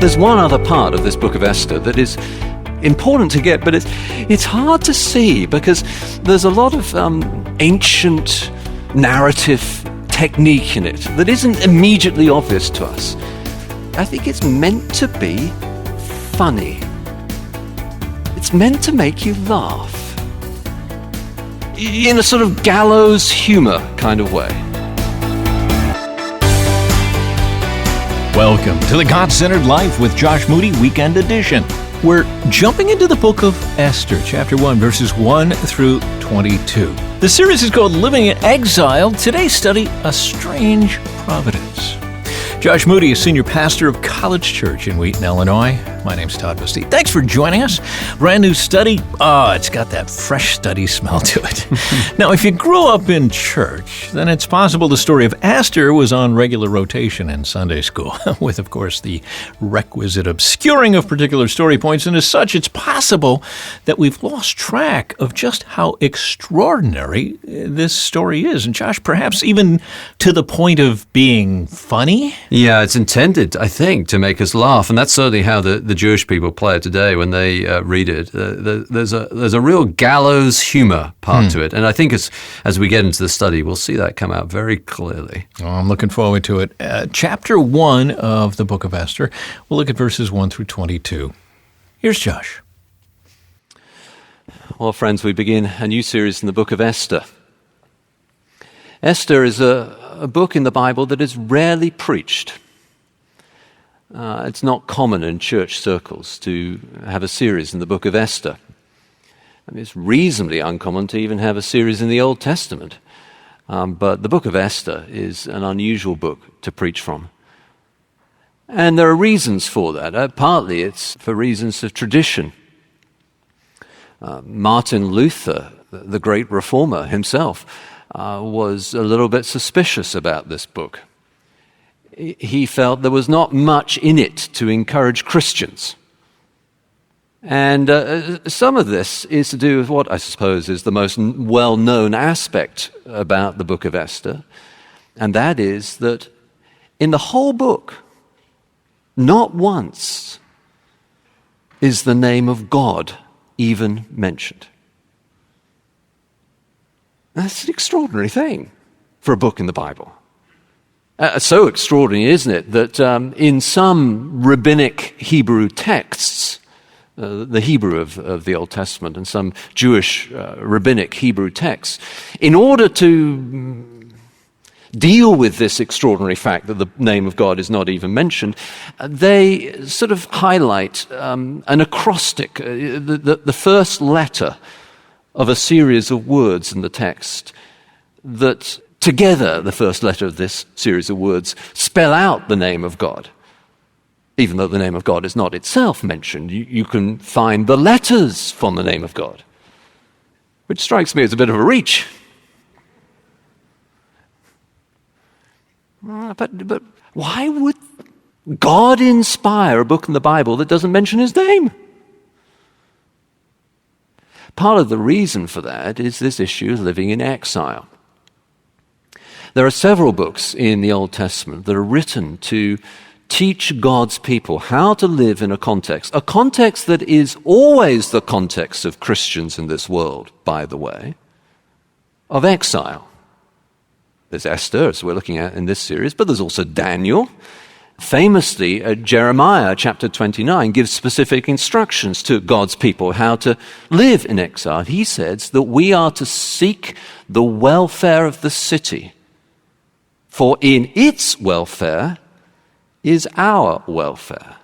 There's one other part of this book of Esther that is important to get, but it's hard to see because there's a lot of ancient narrative technique in it that isn't immediately obvious to us. I think it's meant to be funny. It's meant to make you laugh in a sort of gallows humor kind of way. Welcome to the God-Centered Life with Josh Moody Weekend Edition. We're jumping into the book of Esther, chapter 1, verses 1 through 22. The series is called Living in Exile. Today's study, A Strange Providence. Josh Moody is senior pastor of College Church in Wheaton, Illinois. My name's Todd Bastide. Thanks for joining us. Brand new study. It's got that fresh study smell to it. Now, if you grew up in church, then it's possible the story of Esther was on regular rotation in Sunday school, with, of course, the requisite obscuring of particular story points. And as such, it's possible that we've lost track of just how extraordinary this story is. And Josh, perhaps even to the point of being funny? Yeah, it's intended, I think, to make us laugh, and that's certainly how the Jewish people play it today when they read it. There's a real gallows humor part to it, and I think as we get into the study, we'll see that come out very clearly. Oh, I'm looking forward to it. Chapter 1 of the book of Esther. We'll look at verses 1 through 22. Here's Josh. Well, friends, we begin a new series in the book of Esther. Esther is a book in the Bible that is rarely preached. It's not common in church circles to have a series in the book of Esther. I mean, it's reasonably uncommon to even have a series in the Old Testament. But the book of Esther is an unusual book to preach from. And there are reasons for that. Partly it's for reasons of tradition. Martin Luther, the great reformer himself, was a little bit suspicious about this book. He felt there was not much in it to encourage Christians. And some of this is to do with what I suppose is the most well-known aspect about the book of Esther, and that is that in the whole book, not once is the name of God even mentioned. That's an extraordinary thing for a book in the Bible. So extraordinary, isn't it, that in some rabbinic Hebrew texts, the Hebrew of the Old Testament and some Jewish rabbinic Hebrew texts, in order to deal with this extraordinary fact that the name of God is not even mentioned, they sort of highlight an acrostic, the first letter of a series of words in the text that together, the first letter of this series of words, spell out the name of God. Even though the name of God is not itself mentioned, you can find the letters from the name of God, which strikes me as a bit of a reach. But why would God inspire a book in the Bible that doesn't mention his name? Part of the reason for that is this issue of living in exile. There are several books in the Old Testament that are written to teach God's people how to live in a context that is always the context of Christians in this world, by the way, of exile. There's Esther, as we're looking at in this series, but there's also Daniel. Famously, Jeremiah chapter 29 gives specific instructions to God's people how to live in exile. He says that we are to seek the welfare of the city, for in its welfare is our welfare.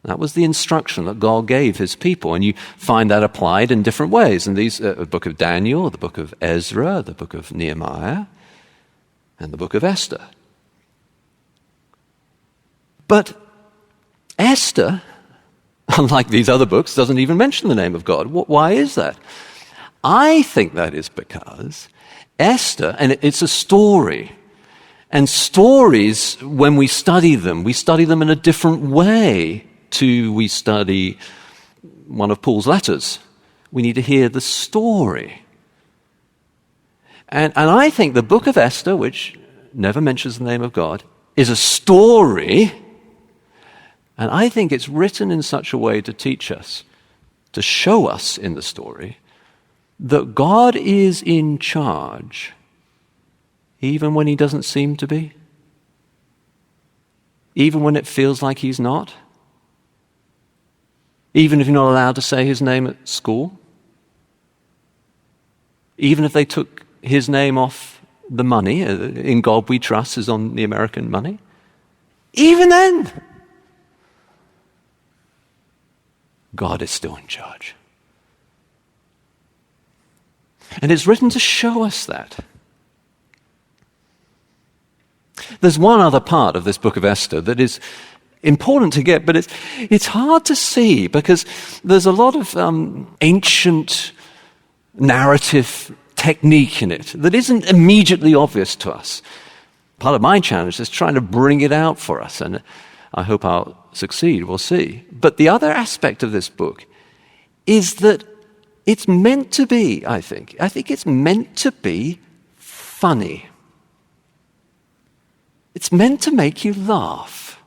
That was the instruction that God gave his people, and you find that applied in different ways in these the book of Daniel, the book of Ezra, the book of Nehemiah, and the book of Esther. But Esther, unlike these other books, doesn't even mention the name of God. Why is that? I think that is because Esther, and it's a story, and stories, when we study them in a different way to we study one of Paul's letters. We need to hear the story. And I think the book of Esther, which never mentions the name of God, is a story And I think it's written in such a way to teach us, to show us in the story, that God is in charge, even when he doesn't seem to be, even when it feels like he's not, even if you're not allowed to say his name at school, even if they took his name off the money, In God We Trust is on the American money, even then, God is still in charge. And it's written to show us that. There's one other part of this book of Esther that is important to get, but it's hard to see because there's a lot of ancient narrative technique in it that isn't immediately obvious to us. Part of my challenge is trying to bring it out for us, and I hope I'll succeed, we'll see. But the other aspect of this book is that it's meant to be, I think it's meant to be funny. It's meant to make you laugh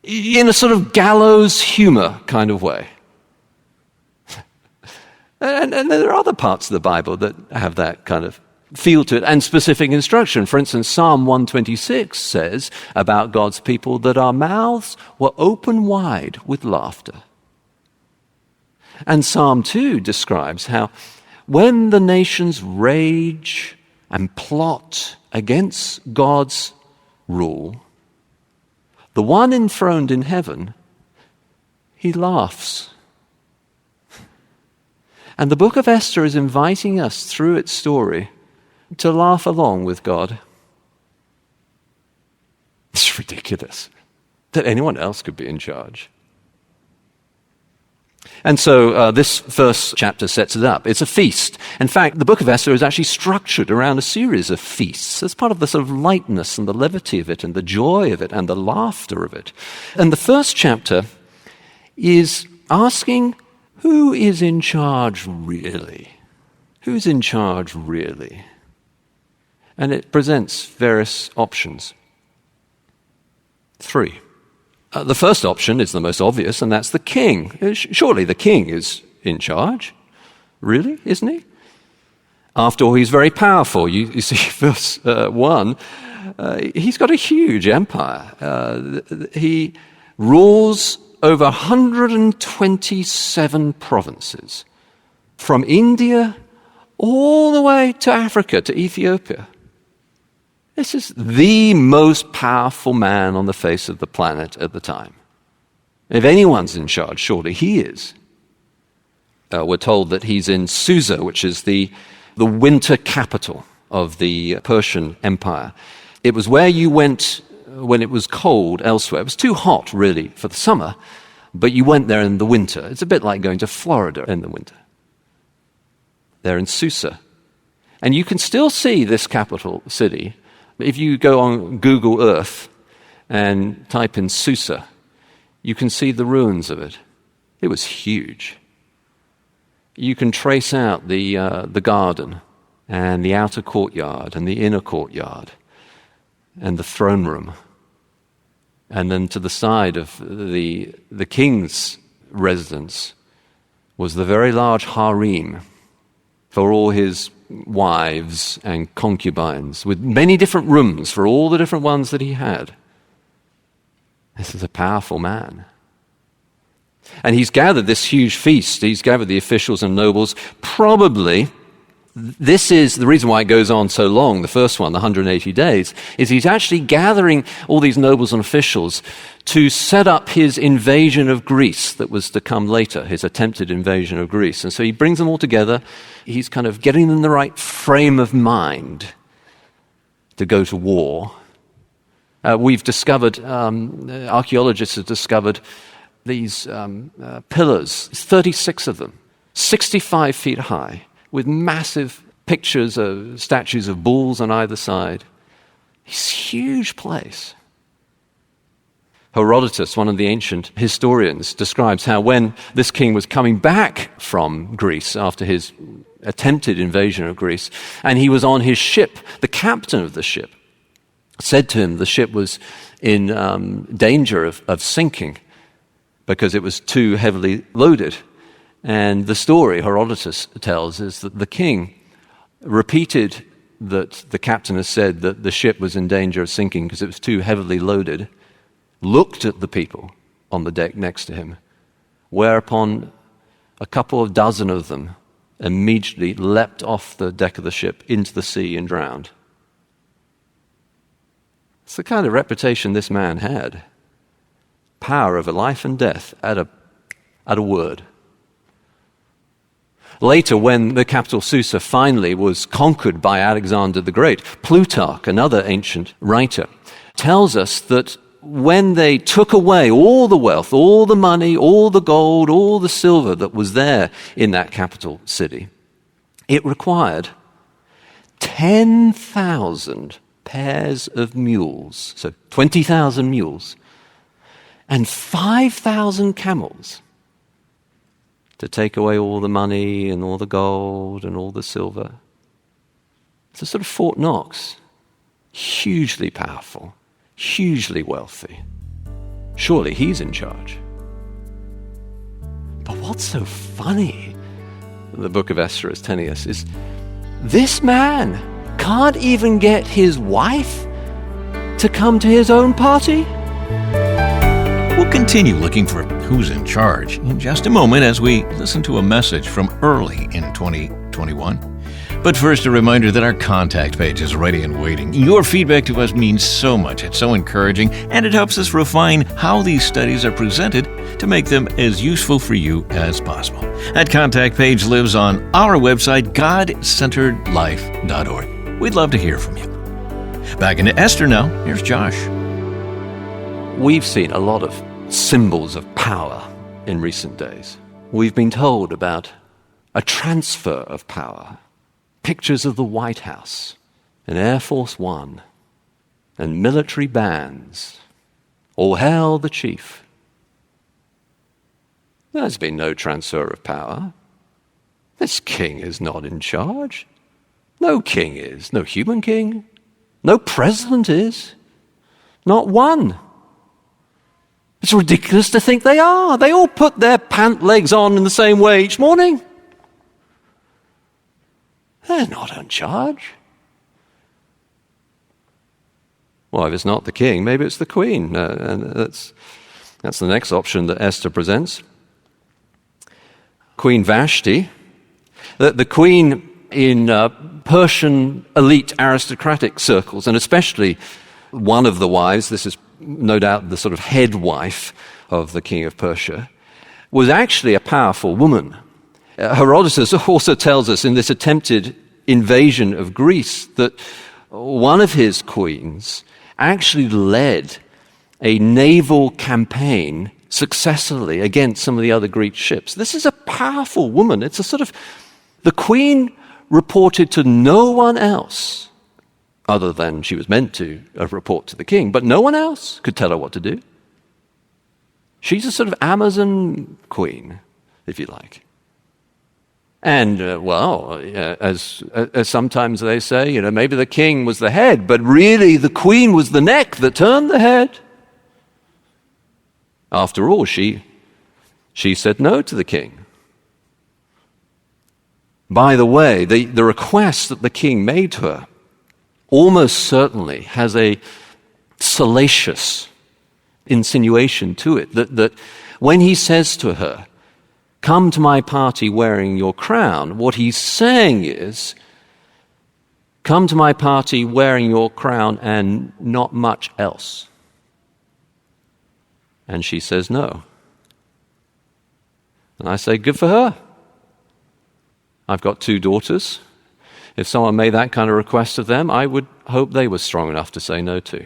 in a sort of gallows humor kind of way. And there are other parts of the Bible that have that kind of feel to it and specific instruction. For instance, Psalm 126 says about God's people that our mouths were open wide with laughter. And Psalm 2 describes how when the nations rage and plot against God's rule, the one enthroned in heaven, he laughs. And the book of Esther is inviting us through its story to laugh along with God. It's ridiculous that anyone else could be in charge. And so this first chapter sets it up. It's a feast. In fact, the book of Esther is actually structured around a series of feasts. As part of the sort of lightness and the levity of it and the joy of it and the laughter of it. And the first chapter is asking, who is in charge really? Who's in charge really? And it presents various options. 3. The first option is the most obvious, and that's the king. Surely the king is in charge. Really, isn't he? After all, he's very powerful. You see, verse 1, he's got a huge empire. He rules over 127 provinces, from India all the way to Africa, to Ethiopia. This is the most powerful man on the face of the planet at the time. If anyone's in charge, surely he is. We're told that he's in Susa, which is the winter capital of the Persian Empire. It was where you went when it was cold elsewhere. It was too hot, really, for the summer, but you went there in the winter. It's a bit like going to Florida in the winter. They're in Susa. And you can still see this capital city. If you go on Google Earth and type in Susa, you can see the ruins of it. It was huge. You can trace out the garden and the outer courtyard and the inner courtyard and the throne room. And then to the side of the king's residence was the very large harem for all his wives and concubines, with many different rooms for all the different ones that he had. This is a powerful man. And he's gathered this huge feast. He's gathered the officials and nobles. Probably, this is the reason why it goes on so long, the first one, the 180 days, is he's actually gathering all these nobles and officials to set up his invasion of Greece that was to come later, his attempted invasion of Greece. And so he brings them all together. He's kind of getting them in the right frame of mind to go to war. We've discovered, archaeologists have discovered these pillars, 36 of them, 65 feet high, with massive pictures of statues of bulls on either side. It's a huge place. Herodotus, one of the ancient historians, describes how when this king was coming back from Greece after his attempted invasion of Greece, and he was on his ship, the captain of the ship said to him the ship was in danger of sinking because it was too heavily loaded. And the story Herodotus tells is that the king repeated that the captain has said that the ship was in danger of sinking because it was too heavily loaded, looked at the people on the deck next to him, whereupon a couple of dozen of them immediately leapt off the deck of the ship into the sea and drowned. It's the kind of reputation this man had. Power over life and death at a word. Later, when the capital Susa finally was conquered by Alexander the Great, Plutarch, another ancient writer, tells us that when they took away all the wealth, all the money, all the gold, all the silver that was there in that capital city, it required 10,000 pairs of mules, so 20,000 mules, and 5,000 camels to take away all the money and all the gold and all the silver. It's a sort of Fort Knox, hugely powerful, hugely wealthy. Surely he's in charge. But what's so funny, the book of Esther is telling us, is this man can't even get his wife to come to his own party? We'll continue looking for who's in charge in just a moment as we listen to a message from early in 2021. But first, a reminder that our contact page is ready and waiting. Your feedback to us means so much. It's so encouraging, and it helps us refine how these studies are presented to make them as useful for you as possible. That contact page lives on our website, godcenteredlife.org. We'd love to hear from you. Back into Esther now. Here's Josh. We've seen a lot of symbols of power in recent days. We've been told about a transfer of power. Pictures of the White House and Air Force One and military bands. All hail the chief. There's been no transfer of power. This king is not in charge. No king is. No human king. No president is. Not one. It's ridiculous to think they are. They all put their pant legs on in the same way each morning. They're not in charge. Well, if it's not the king, maybe it's the queen. And that's the next option that Esther presents. Queen Vashti, the queen in Persian elite aristocratic circles, and especially one of the wives, this is no doubt the sort of head wife of the king of Persia, was actually a powerful woman. Herodotus also tells us in this attempted invasion of Greece that one of his queens actually led a naval campaign successfully against some of the other Greek ships. This is a powerful woman. It's a sort of, the queen reported to no one else other than she was meant to report to the king, but no one else could tell her what to do. She's a sort of Amazon queen, if you like. And, as sometimes they say, maybe the king was the head, but really the queen was the neck that turned the head. After all, she said no to the king. By the way, the request that the king made to her almost certainly has a salacious insinuation to it, that when he says to her, "Come to my party wearing your crown," what he's saying is, "Come to my party wearing your crown and not much else." And she says no. And I say, good for her. I've got 2 daughters. If someone made that kind of request of them, I would hope they were strong enough to say no to.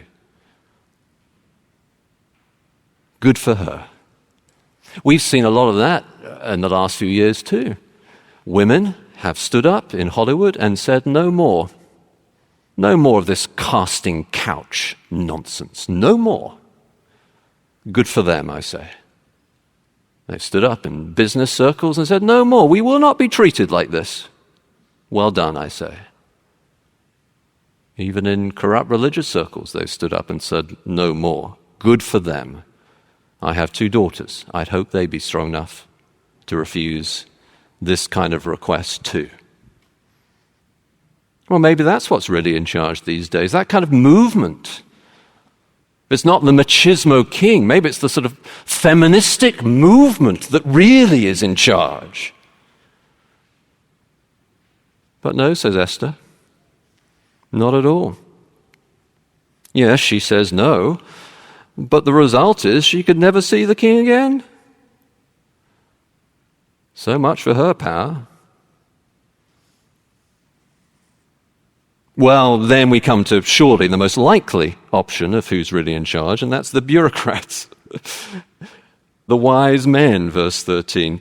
Good for her. We've seen a lot of that in the last few years too. Women have stood up in Hollywood and said no more. No more of this casting couch nonsense. No more. Good for them, I say. They stood up in business circles and said, no more. We will not be treated like this. Well done, I say. Even in corrupt religious circles, they stood up and said, no more. Good for them. I have 2 daughters. I'd hope they'd be strong enough to refuse this kind of request too. Well, maybe that's what's really in charge these days, that kind of movement. It's not the machismo king. Maybe it's the sort of feministic movement that really is in charge. But no, says Esther. Not at all. Yes, she says no, but the result is she could never see the king again. So much for her power. Well, then we come to surely the most likely option of who's really in charge, and that's the bureaucrats. The wise men, verse 13.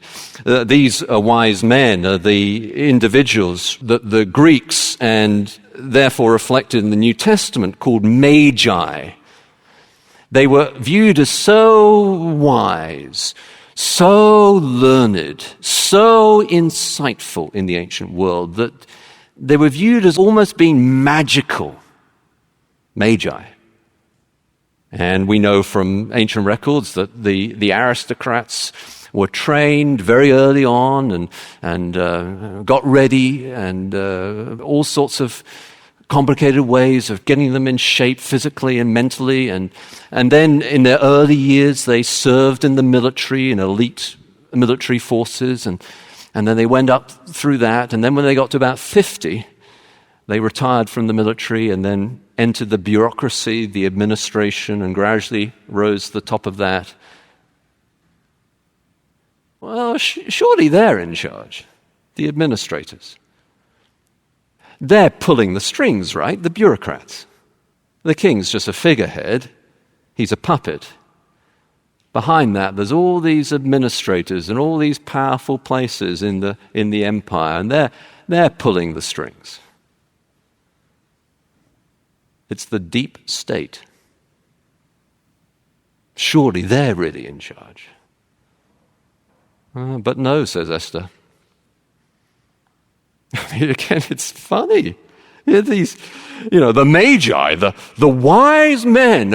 These wise men are the individuals that the Greeks, and therefore reflected in the New Testament, called magi. They were viewed as so wise, so learned, so insightful in the ancient world that they were viewed as almost being magical. Magi. And we know from ancient records that the aristocrats were trained very early on and got ready and all sorts of complicated ways of getting them in shape physically and mentally. And then in their early years, they served in the military, in elite military forces. And then they went up through that. And then when they got to about 50, they retired from the military and then entered the bureaucracy, the administration, and gradually rose to the top of that. Well, surely they're in charge, the administrators. They're pulling the strings, right? The bureaucrats. The king's just a figurehead. He's a puppet. Behind that, there's all these administrators and all these powerful places in the empire, and they're pulling the strings. It's the deep state. Surely they're really in charge. But no, says Esther. I mean, again, it's funny. These, the magi, the wise men,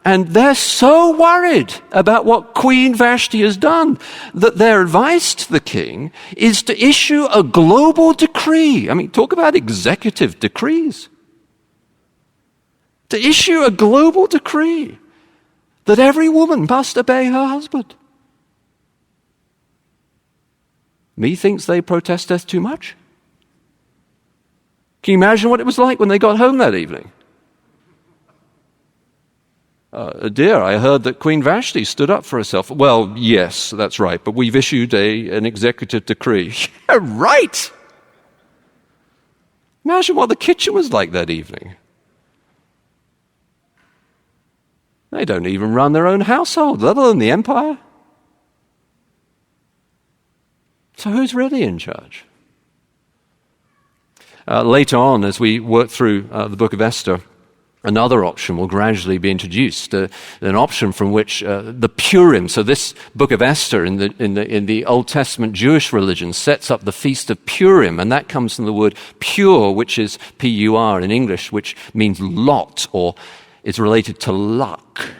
and they're so worried about what Queen Vashti has done that their advice to the king is to issue a global decree. I mean, talk about executive decrees. To issue a global decree that every woman must obey her husband. Methinks they protesteth too much. Can you imagine what it was like when they got home that evening? Dear, I heard that Queen Vashti stood up for herself. Well, yes, that's right, but we've issued an executive decree. Yeah, right! Imagine what the kitchen was like that evening. They don't even run their own household, let alone the empire. So who's really in charge? Later on, as we work through the book of Esther, another option will gradually be introduced, an option from which the Purim, so this book of Esther in the Old Testament Jewish religion sets up the feast of Purim, and that comes from the word pure, which is P-U-R in English, which means lot, or is related to luck.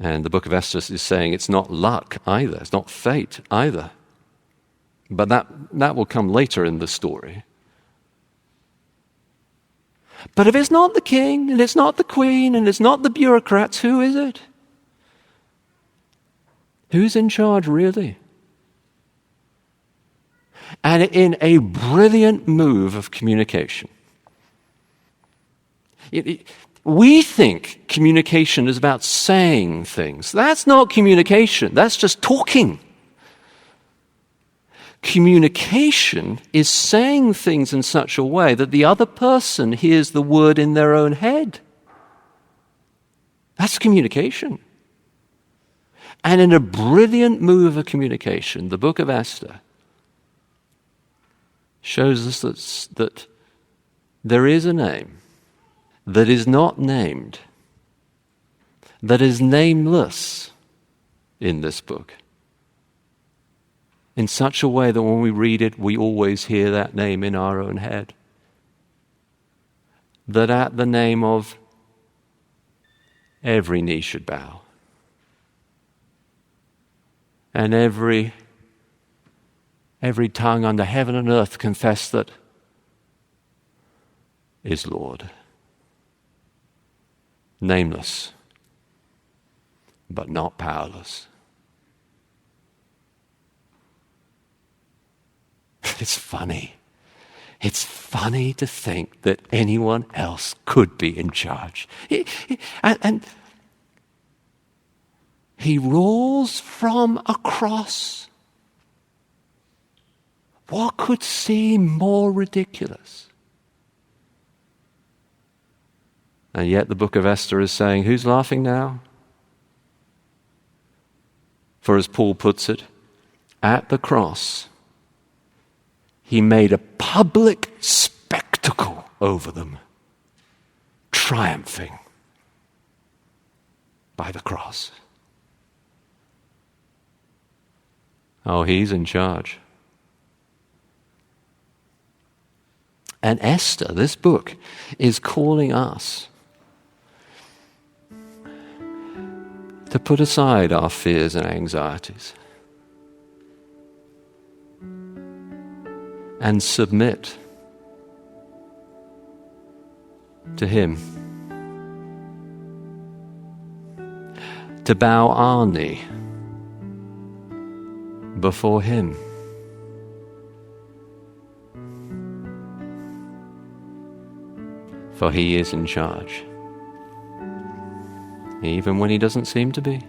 And the book of Esther is saying it's not luck either, it's not fate either. But that will come later in the story. But if it's not the king, and it's not the queen, and it's not the bureaucrats, who is it? Who's in charge, really? And in a brilliant move of communication, we think communication is about saying things. That's not communication. That's just talking. Communication is saying things in such a way that the other person hears the word in their own head. That's communication. And in a brilliant move of communication, the book of Esther shows us that there is a name that is not named, that is nameless in this book, in such a way that when we read it, we always hear that name in our own head. that at the name of every knee should bow, and every tongue under heaven and earth confess that is Lord. Nameless, but not powerless. It's funny. It's funny to think that anyone else could be in charge. And he rules from a cross. What could seem more ridiculous? And yet the book of Esther is saying, who's laughing now? For as Paul puts it, at the cross, he made a public spectacle over them, triumphing by the cross. Oh, he's in charge. And Esther, this book, is calling us to put aside our fears and anxieties and submit to Him, to bow our knee before Him. For He is in charge, even when He doesn't seem to be.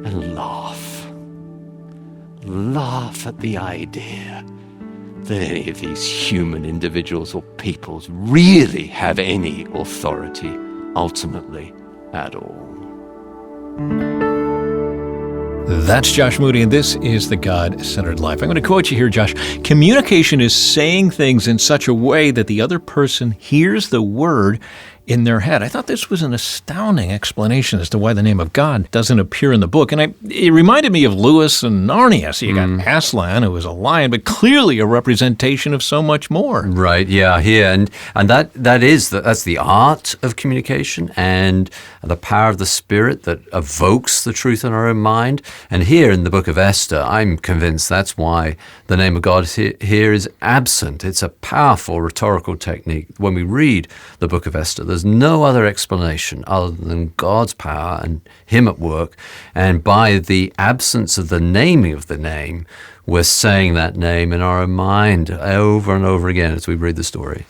And laugh at the idea that any of these human individuals or peoples really have any authority ultimately at all. That's Josh Moody, and this is The God-Centered Life. I'm going to quote you here, Josh. Communication is saying things in such a way that the other person hears the word in their head. I thought this was an astounding explanation as to why the name of God doesn't appear in the book. And it reminded me of Lewis and Narnia. So you got Aslan, who was a lion, but clearly a representation of so much more. Right, yeah, here. And that's the art of communication and the power of the Spirit that evokes the truth in our own mind. And here in the book of Esther, I'm convinced that's why the name of God here is absent. It's a powerful rhetorical technique. When we read the book of Esther, there's no other explanation other than God's power and Him at work. And by the absence of the naming of the name, we're saying that name in our own mind over and over again as we read the story.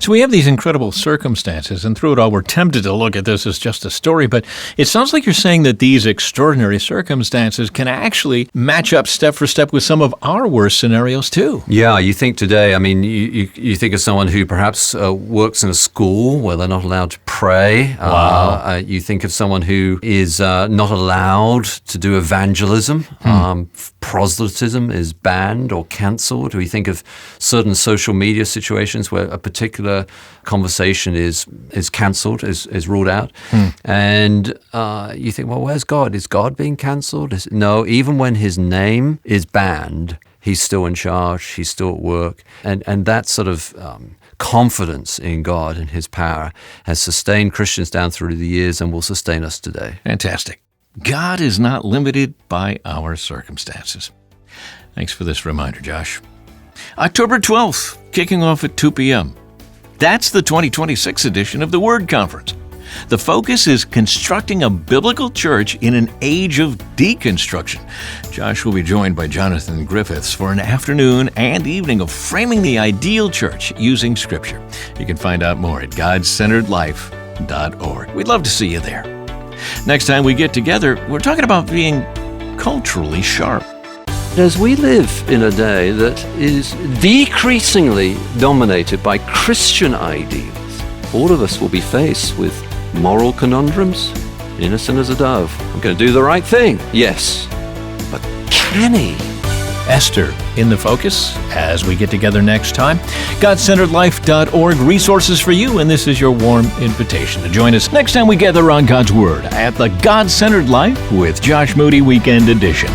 So we have these incredible circumstances, and through it all, we're tempted to look at this as just a story, but it sounds like you're saying that these extraordinary circumstances can actually match up step for step with some of our worst scenarios too. Yeah, you think today, I mean, you think of someone who perhaps works in a school where they're not allowed to pray. Wow. You think of someone who is not allowed to do evangelism. Proselytism is banned or cancelled. We think of certain social media situations where a particular conversation is cancelled, is ruled out. And you think, well, where's God? Is God being cancelled? No, even when His name is banned, He's still in charge, He's still at work. And that sort of confidence in God and His power has sustained Christians down through the years and will sustain us today. Fantastic. God is not limited by our circumstances. Thanks for this reminder, Josh. October 12th, kicking off at 2 p.m. That's the 2026 edition of the Word Conference. The focus is constructing a biblical church in an age of deconstruction. Josh will be joined by Jonathan Griffiths for an afternoon and evening of framing the ideal church using Scripture. You can find out more at godcenteredlife.org. We'd love to see you there. Next time we get together, we're talking about being culturally sharp. As we live in a day that is decreasingly dominated by Christian ideals, all of us will be faced with moral conundrums, innocent as a dove. I'm going to do the right thing, yes, but can he? Esther in the focus as we get together next time. GodCenteredLife.org, resources for you, and this is your warm invitation to join us next time we gather on God's Word at the God-Centered Life with Josh Moody Weekend Edition.